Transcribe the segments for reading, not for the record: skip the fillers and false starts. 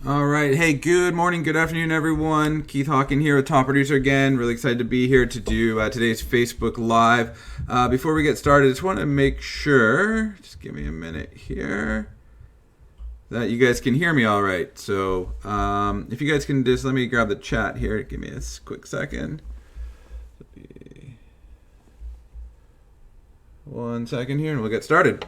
All right. Hey, good morning, good afternoon, everyone. Keith Hawken here with Top Producer again. Really excited to be here to do today's Facebook Live. Before we get started, I just want to make sure, just give me a minute here, that you guys can hear me all right. So if you guys can just let me grab the chat here. Give me a quick second. 1 second here and we'll get started.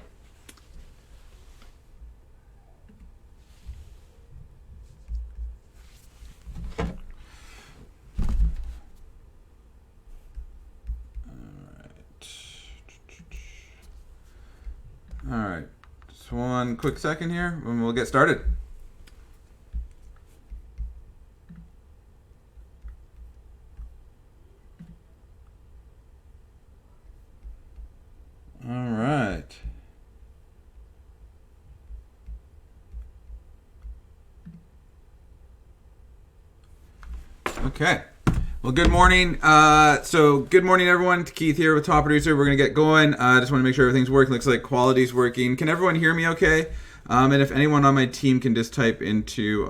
All right, just 1 quick second here and we'll get started. All right. Okay. Well, good morning. Good morning, everyone. Keith here with Top Producer. We're going to get going. I just want to make sure everything's working. Looks like quality's working. Can everyone hear me okay? And if anyone on my team can just type into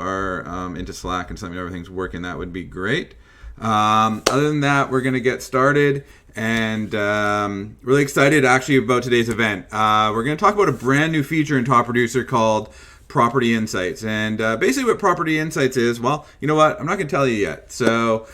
into Slack and tell me everything's working, that would be great. Other than that, we're going to get started. And really excited actually about today's event. We're going to talk about a brand new feature in Top Producer called Property Insights. And basically what Property Insights is, well, you know what? I'm not going to tell you yet. So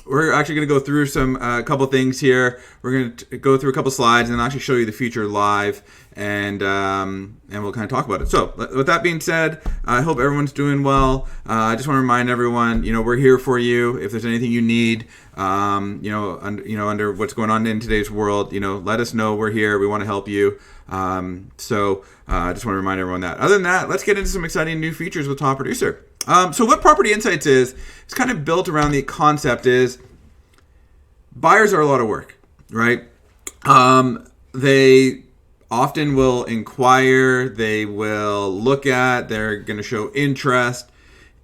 we're actually going to go through a couple things here. We're going to go through a couple slides and then actually show you the feature live, and we'll kind of talk about it. So with that being said, I hope everyone's doing well. I just want to remind everyone, we're here for you. If there's anything you need, under what's going on in today's world, let us know. We're here. We want to help you. I just want to remind everyone that. Other than that, let's get into some exciting new features with Top Producer. So what Property Insights is, it's kind of built around the concept is buyers are a lot of work, right? They often will inquire, they will look at, they're going to show interest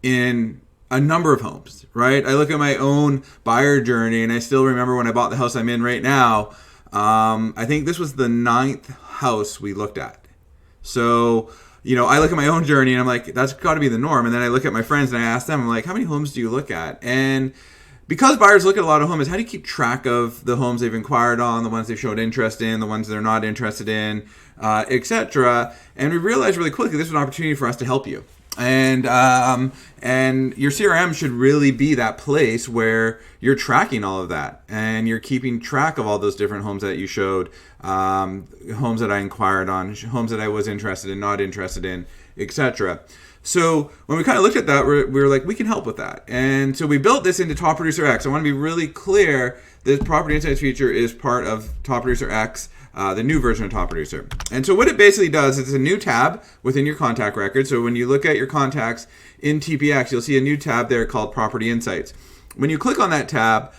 in a number of homes, right? I look at my own buyer journey and I still remember when I bought the house I'm in right now. I think this was the 9th house we looked at. So, I look at my own journey and I'm like, that's got to be the norm. And then I look at my friends and I ask them, I'm like, how many homes do you look at? And because buyers look at a lot of homes, how do you keep track of the homes they've inquired on, the ones they've showed interest in, the ones they're not interested in, etc. And we realized really quickly this was an opportunity for us to help you. And your CRM should really be that place where you're tracking all of that and you're keeping track of all those different homes that you showed, homes that I inquired on, homes that I was interested in, not interested in, etc. So when we kind of looked at that, we were like, we can help with that. And so we built this into Top Producer X. I want to be really clear, this Property Insights feature is part of Top Producer X, the new version of Top Producer. And so what it basically does is it's a new tab within your contact record. So when you look at your contacts in TPX, you'll see a new tab there called Property Insights. When you click on that tab,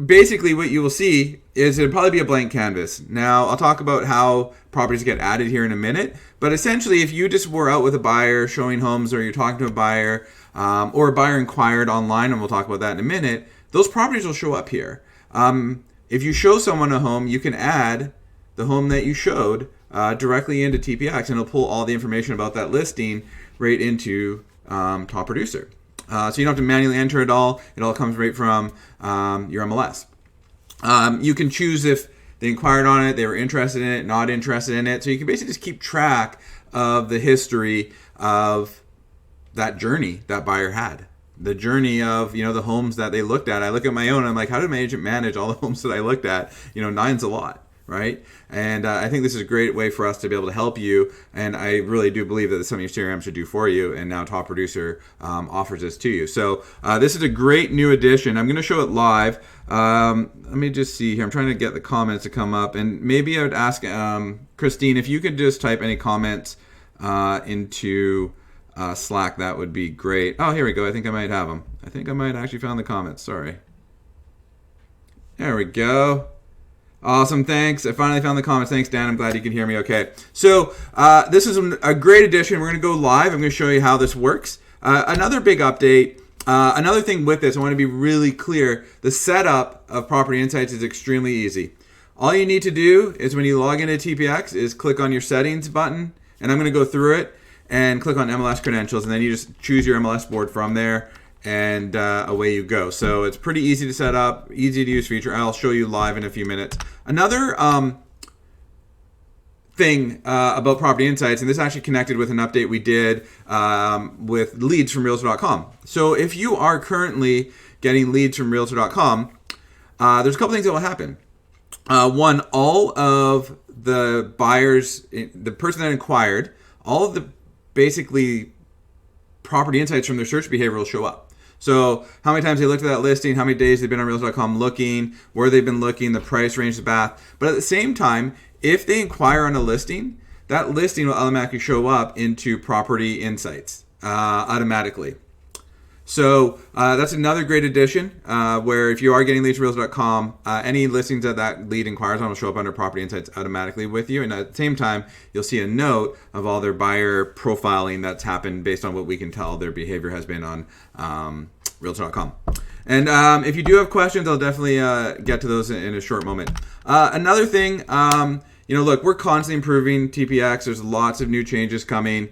basically what you will see is it'll probably be a blank canvas. Now, I'll talk about how properties get added here in a minute. But essentially, if you just were out with a buyer showing homes, or you're talking to a buyer, or a buyer inquired online, and we'll talk about that in a minute, those properties will show up here. If you show someone a home, you can add the home that you showed directly into TPX, and it'll pull all the information about that listing right into Top Producer. So you don't have to manually enter it all. It all comes right from your MLS. You can choose if they inquired on it, they were interested in it, not interested in it. So you can basically just keep track of the history of that journey that buyer had. The journey of, the homes that they looked at. I look at my own and I'm like, how did my agent manage all the homes that I looked at? 9's a lot, right? And I think this is a great way for us to be able to help you. And I really do believe that it's something your CRM should do for you. And now Top Producer offers this to you. So this is a great new addition. I'm going to show it live. Let me just see here. I'm trying to get the comments to come up. And maybe I would ask Christine, if you could just type any comments into Slack, that would be great. Oh, here we go. I think I might have them. I think I might actually found the comments. Sorry. There we go. Awesome, thanks. I finally found the comments. Thanks, Dan. I'm glad you can hear me okay. So this is a great addition. We're going to go live. I'm going to show you how this works. Another big update. Another thing with this, I want to be really clear. The setup of Property Insights is extremely easy. All you need to do is when you log into TPX is click on your settings button, and I'm going to go through it. and click on MLS credentials, and then you just choose your MLS board from there, and away you go. So it's pretty easy to set up, easy to use feature. I'll show you live in a few minutes. Another thing about Property Insights, and this actually connected with an update we did with leads from Realtor.com. So if you are currently getting leads from Realtor.com, there's a couple things that will happen. One, all of the buyers, the person that inquired, all of the basically property insights from their search behavior will show up. So how many times they looked at that listing, how many days they've been on Realtor.com looking, where they've been looking, the price range, the bath. But at the same time, if they inquire on a listing, that listing will automatically show up into Property Insights automatically. So that's another great addition where if you are getting leads from Realtor.com, any listings that lead inquires on will show up under Property Insights automatically with you. And at the same time, you'll see a note of all their buyer profiling that's happened based on what we can tell their behavior has been on Realtor.com. And if you do have questions, I'll definitely get to those in a short moment. Another thing, look, we're constantly improving TPX. There's lots of new changes coming.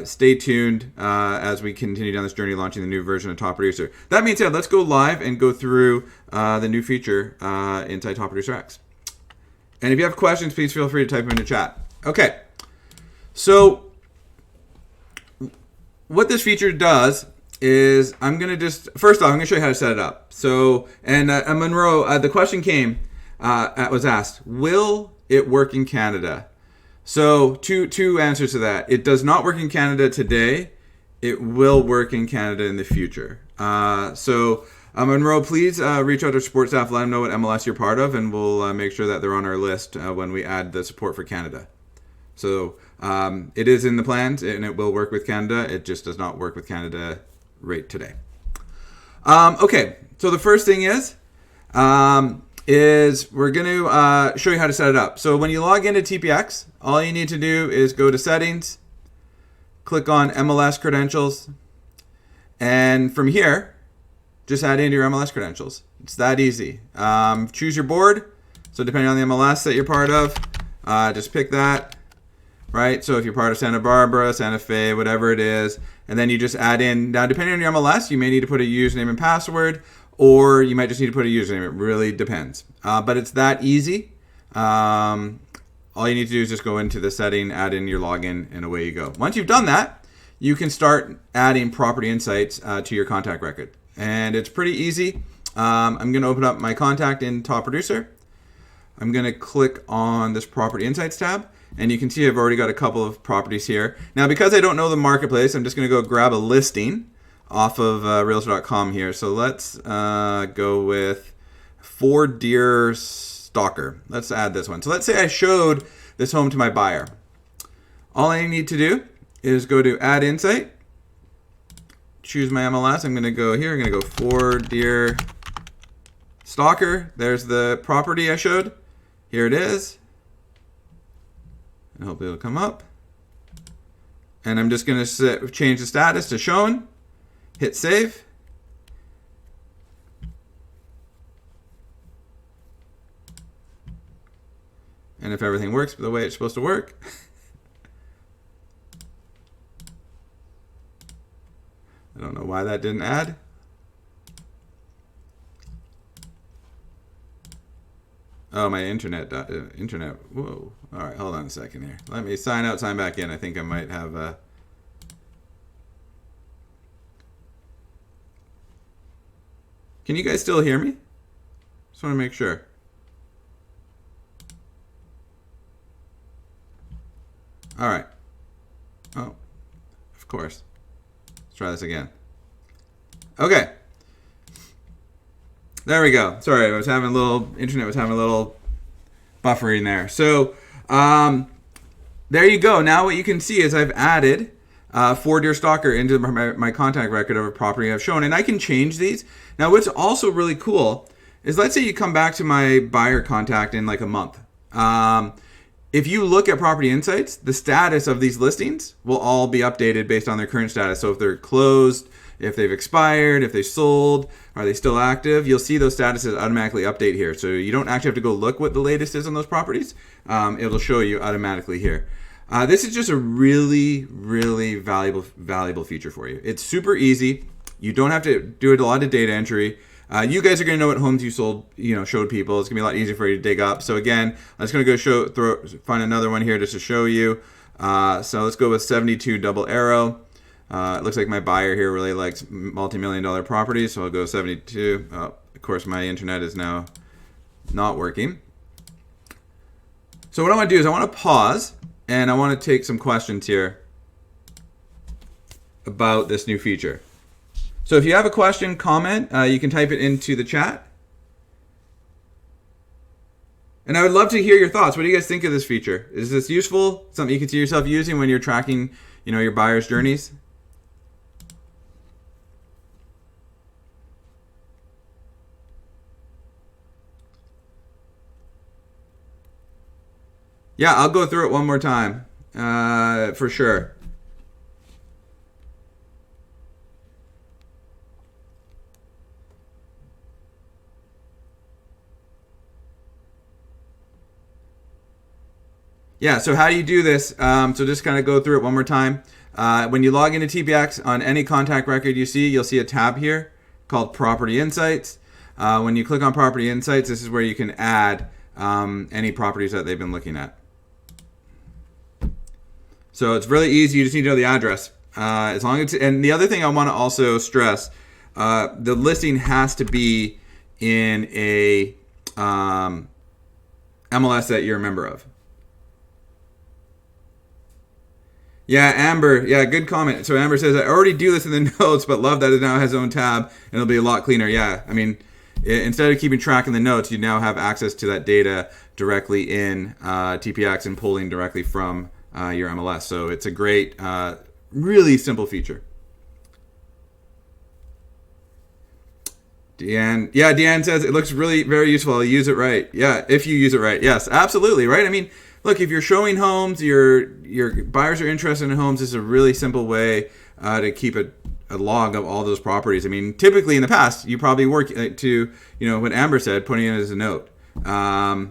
Stay tuned as we continue down this journey launching the new version of Top Producer. That being said, let's go live and go through the new feature inside Top Producer X. And if you have questions, please feel free to type them in the chat. Okay, so what this feature does is first off, I'm going to show you how to set it up. So, and Monroe, the question was asked, will it work in Canada? So two answers to that. It does not work in Canada today. It will work in Canada in the future. Monroe, please reach out to our support staff, let them know what MLS you're part of, and we'll make sure that they're on our list when we add the support for Canada. So it is in the plans, and it will work with Canada. It just does not work with Canada right today. Okay, so the first thing is we're going to show you how to set it up. So when you log into TPX, all you need to do is go to Settings, click on MLS Credentials, and from here, just add in your MLS credentials. It's that easy. Choose your board. So depending on the MLS that you're part of, just pick that, right? So if you're part of Santa Barbara, Santa Fe, whatever it is, and then you just add in. Now, depending on your MLS, you may need to put a username and password, or you might just need to put a username. It really depends. But it's that easy. All you need to do is just go into the setting, add in your login, and away you go. Once you've done that, you can start adding Property Insights to your contact record. And it's pretty easy. I'm going to open up my contact in Top Producer. I'm going to click on this Property Insights tab. And you can see I've already got a couple of properties here. Now, because I don't know the marketplace, I'm just going to go grab a listing off of Realtor.com here. So let's go with Ford Deer Stalker. Let's add this one. So let's say I showed this home to my buyer. All I need to do is go to Add Insight, choose my MLS. I'm going to go here. I'm going to go Ford Deer Stalker. There's the property I showed. Here it is. I hope it'll come up. And I'm just going to change the status to shown. Hit save. And if everything works the way it's supposed to work, I don't know why that didn't add. Oh, my internet. Whoa. All right, hold on a second here. Let me sign out, sign back in. I think I might have a... Can you guys still hear me? Just want to make sure. All right. Oh, of course. Let's try this again. Okay. There we go. Sorry, internet was having a little buffering there. So there you go. Now what you can see is I've added Ford Deer Stalker into my contact record of a property I've shown, and I can change these. Now what's also really cool is, let's say you come back to my buyer contact in like a month. If you look at Property Insights, the status of these listings will all be updated based on their current status. So if they're closed, if they've expired, if they sold, are they still active? You'll see those statuses automatically update here. So you don't actually have to go look what the latest is on those properties. It'll show you automatically here. This is just a really, really valuable feature for you. It's super easy. You don't have to do a lot of data entry. You guys are going to know what homes you sold, showed people. It's going to be a lot easier for you to dig up. So again, I'm just going to go find another one here just to show you. So let's go with 72 double arrow. It looks like my buyer here really likes multi-million-dollar properties, so I'll go 72. Oh, of course, my internet is now not working. So what I want to do is I want to pause, and I want to take some questions here about this new feature. So if you have a question, comment, you can type it into the chat. And I would love to hear your thoughts. What do you guys think of this feature? Is this useful? Something you can see yourself using when you're tracking, your buyer's journeys? Yeah, I'll go through it one more time, for sure. Yeah, so how do you do this? So just kind of go through it one more time. When you log into TPX, on any contact record you see, you'll see a tab here called Property Insights. When you click on Property Insights, this is where you can add any properties that they've been looking at. So it's really easy. You just need to know the address. And the other thing I want to also stress, the listing has to be in a MLS that you're a member of. Yeah, Amber. Yeah, good comment. So Amber says, I already do this in the notes, but love that it now has its own tab and it'll be a lot cleaner. Yeah, I mean, instead of keeping track in the notes, you now have access to that data directly in TPX and pulling directly from your MLS. So it's a great, really simple feature. Deanne says it looks really very useful. I'll use it right. Yeah, if you use it right. Yes, absolutely, right? I mean, look, if you're showing homes, your buyers are interested in homes, this is a really simple way to keep a log of all those properties. I mean, typically in the past, you probably work to, what Amber said, putting it as a note. So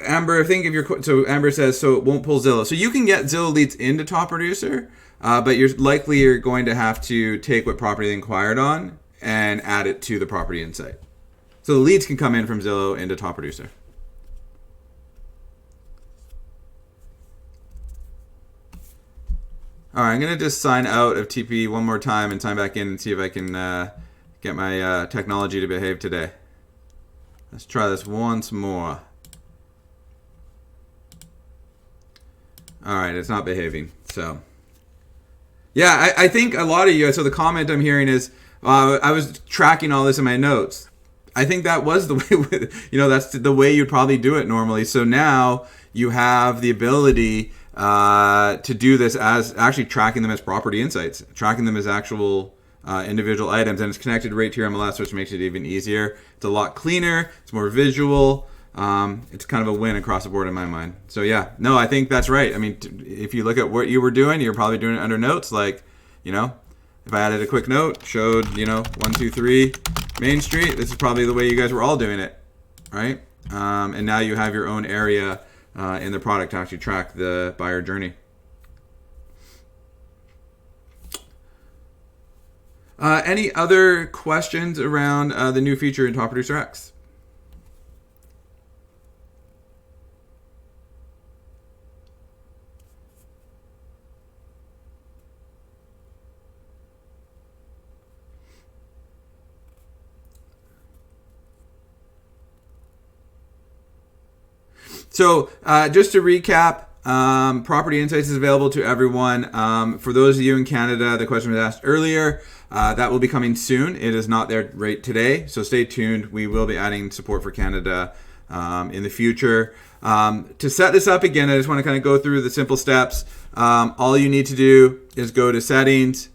Amber, Amber says, so it won't pull Zillow. So you can get Zillow leads into Top Producer, but you're going to have to take what property they inquired on and add it to the property insight. So the leads can come in from Zillow into Top Producer. All right, I'm going to just sign out of TP one more time and sign back in and see if I can get my technology to behave today. Let's try this once more. All right, it's not behaving. So, yeah, I think a lot of you, so the comment I'm hearing is, I was tracking all this in my notes. I think that was the way, that's the way you'd probably do it normally. So now you have the ability to do this as actually tracking them as property insights, tracking them as actual individual items, and it's connected right to your MLS, which makes it even easier. It's a lot cleaner. It's more visual. It's kind of a win across the board in my mind. So yeah, no, I think that's right. I mean, if you look at what you were doing, you're probably doing it under notes. Like, if I added a quick note, showed, 123 Main Street, this is probably the way you guys were all doing it, right? And now you have your own area in the product to actually track the buyer journey. Any other questions around the new feature in Top Producer X? So just to recap, Property Insights is available to everyone. For those of you in Canada, the question was asked earlier. That will be coming soon. It is not there right today, so stay tuned. We will be adding support for Canada in the future. To set this up again, I just want to kind of go through the simple steps. All you need to do is go to Settings,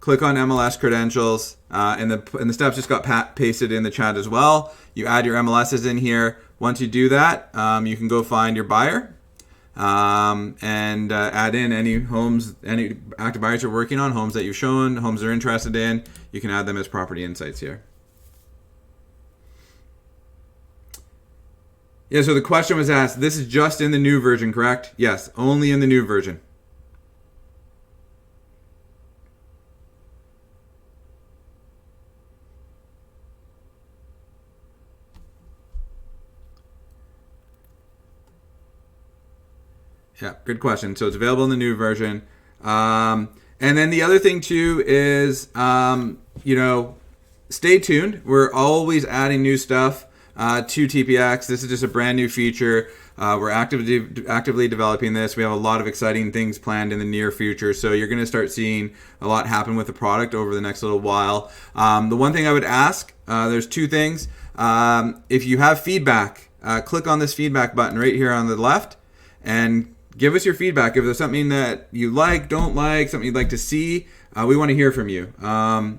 click on MLS Credentials, and the steps just got pasted in the chat as well. You add your MLSs in here. Once you do that, you can go find your buyer and add in any homes, any active buyers you're working on, homes that you've shown, homes they're interested in. You can add them as property insights here. Yeah, so the question was asked, this is just in the new version, correct? Yes, only in the new version. Yeah, good question. So it's available in the new version. And then the other thing too is, stay tuned. We're always adding new stuff to TPX. This is just a brand new feature. We're actively developing this. We have a lot of exciting things planned in the near future. So you're going to start seeing a lot happen with the product over the next little while. The one thing I would ask, there's two things. If you have feedback, click on this feedback button right here on the left and give us your feedback. If there's something that you like, don't like, something you'd like to see, we want to hear from you.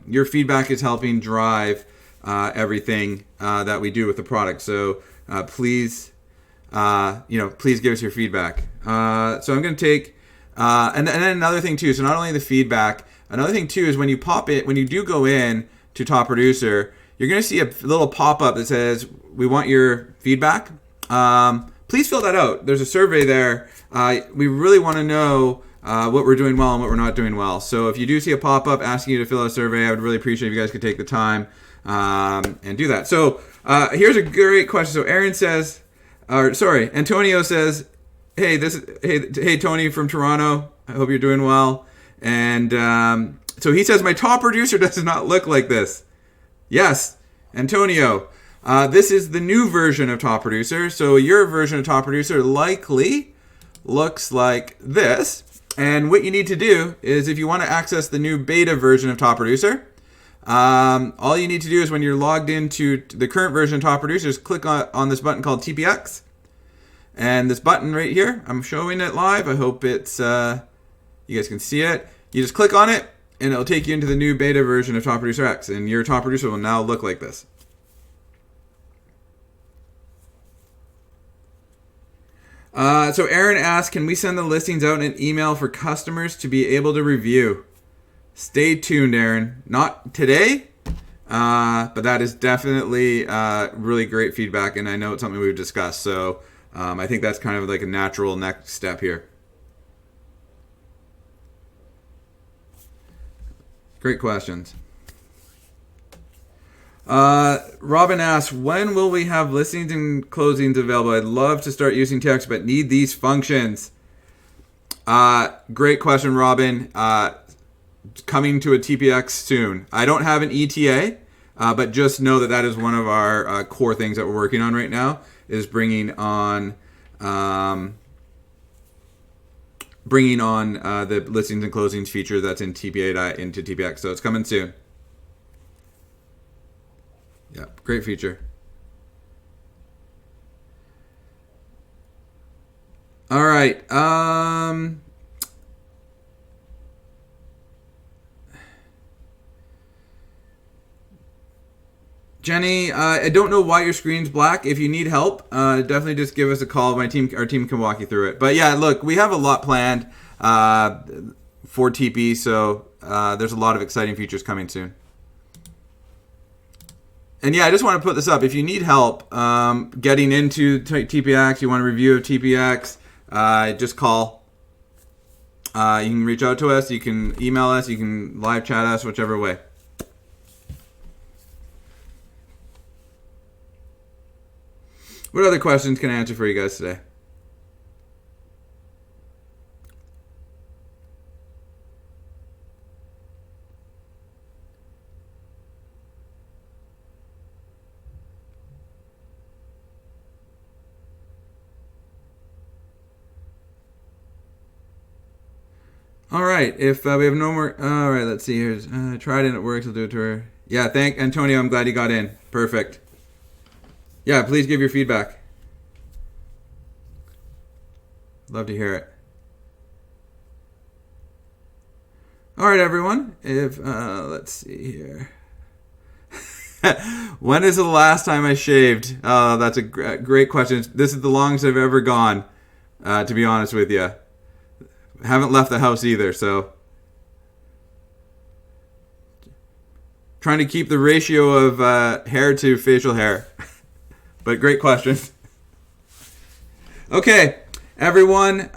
Your feedback is helping drive everything that we do with the product. So please give us your feedback. So I'm going to take, and then another thing too. So not only the feedback, another thing too is when you do go in to Top Producer, you're going to see a little pop-up that says, "We want your feedback." Please fill that out. There's a survey there. We really want to know what we're doing well and what we're not doing well. So if you do see a pop-up asking you to fill out a survey, I would really appreciate if you guys could take the time and do that. So here's a great question. So Antonio says, hey Tony from Toronto. I hope you're doing well. And so he says, my Top Producer does not look like this. Yes, Antonio. This is the new version of Top Producer. So your version of Top Producer likely looks like this. And what you need to do is, if you want to access the new beta version of Top Producer, all you need to do is when you're logged into the current version of Top Producer, is click on this button called TPX. And this button right here, I'm showing it live. I hope it's you guys can see it. You just click on it, and it'll take you into the new beta version of Top Producer X. And your Top Producer will now look like this. So Aaron asked, can we send the listings out in an email for customers to be able to review? Stay tuned, Aaron. Not today, but that is definitely really great feedback, and I know it's something we've discussed. So I think that's kind of like a natural next step here. Great questions. Robin asks, when will we have listings and closings available? I'd love to start using text, but need these functions. Great question, Robin. Coming to a TPX soon. I don't have an ETA, but just know that is one of our core things that we're working on right now, is bringing on the listings and closings feature that's in TPA into TPX. So it's coming soon. Yeah, great feature. All right. Jenny, I don't know why your screen's black. If you need help, definitely just give us a call. Our team can walk you through it. But yeah, look, we have a lot planned for TP, so there's a lot of exciting features coming soon. And yeah, I just want to put this up. If you need help getting into TPX, you want a review of TPX, just call. You can reach out to us. You can email us. You can live chat us, whichever way. What other questions can I answer for you guys today? All right, if we have no more, all right, let's see here. I tried and it works. I'll do it to her. Yeah, thank Antonio. I'm glad you got in. Perfect. Yeah, please give your feedback. Love to hear it. All right, everyone. If let's see here. When is the last time I shaved? That's a great question. This is the longest I've ever gone, to be honest with you. Haven't left the house either, so trying to keep the ratio of hair to facial hair. But great question. Okay, everyone,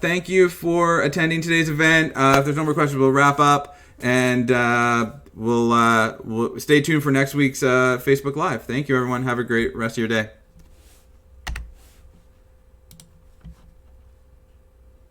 thank you for attending today's event. If there's no more questions, we'll wrap up, and we'll stay tuned for next week's Facebook Live. Thank you, everyone. Have a great rest of your day.